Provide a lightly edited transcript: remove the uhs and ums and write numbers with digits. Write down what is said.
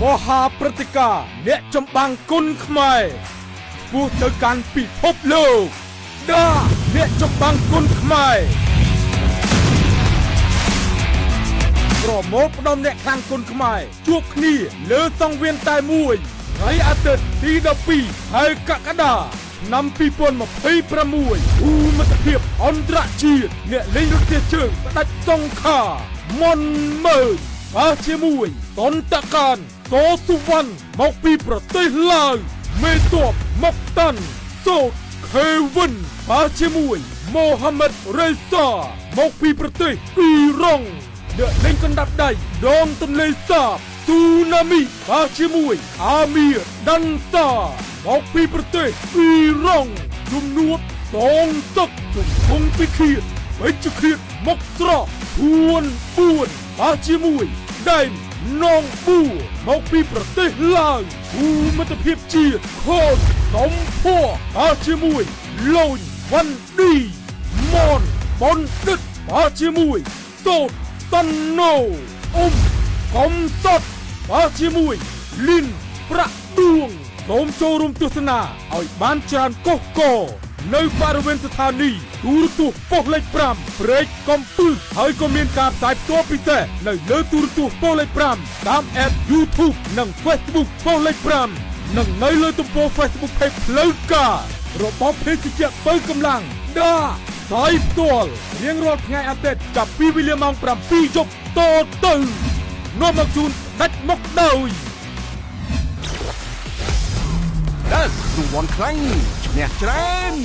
មហាព្រឹត្តិការណ៍អ្នកចម្បាំងគុនខ្មែរពោះទៅកាន់ពិភពលោកដាអ្នកចម្បាំងគុនខ្មែរប្រមូលផ្ដុំអ្នកខាងគុនខ្មែរជួបគ្នាលើសង្វៀនតែមួយថ្ងៃអាទិត្យទី12ខែកក្កដាឆ្នាំ2026ឧមត្តភាពអន្តរជាតិអ្នកលេងរទេះជើងផ្ដាច់សង្ខារមុនមើលបាទជាមួយតន្តកានសសុវណ្ណមកពីប្រទេសឡាវមេតបមកតាន់សូតខេវិនបាទជាមួយមូហាម៉ាត់រ៉េសាមកពីប្រទេសអ៊ីរ៉ង់អ្នកលេងកណ្ដាប់ដៃដងទន្លេសាបស៊ូណាមីបាទជាមួយអាមៀដាន់សាមកពីប្រទេសអ៊ីរ៉ង់ជំនួបតងទឹកជំពងពិឃាតបេជ្ជឃាតមកស្រកពួនបាទជាមួយដៃនងប៊ូមកពីប្រទេសឡាវភូមិត្តភាពជាតិខូនសំភ័របាទជាមួយលូនវ៉ាន់ឌីមនប៉ុនដិតបាទជាមួយសូតតាន់ណូកំសត់បាទជាមួយលីនប្រាក់ដួងសូមចូលរួមទស្សនាឲ្យបានច្រើនកុះកនៅបរិវេណស្ថានីយ៍ទូរទស្សន៍ប៉ុស្តិ៍លេខ5ព្រែកកំពឹសហើយក៏មានការផ្សាយផ្ទាល់ពិសេសនៅលើទូរទស្សន៍ប៉ុស្តិ៍លេខ5តាម App YouTube និង Facebook ប៉ុស្តិ៍លេខ5និងនៅលើទំព័រ Facebook Page ផ្លូវការរបស់ភេសជ្ជៈបើកម្លាំងដាផ្សាយផ្ទាល់រៀងរាល់ថ្ងៃអាទិត្យចាប់ពីវេលាម៉ោង7យប់តទៅនាំមកជូនដាច់មកដោយរង្វាន់ខ្លាំងឈ្នះច្រើន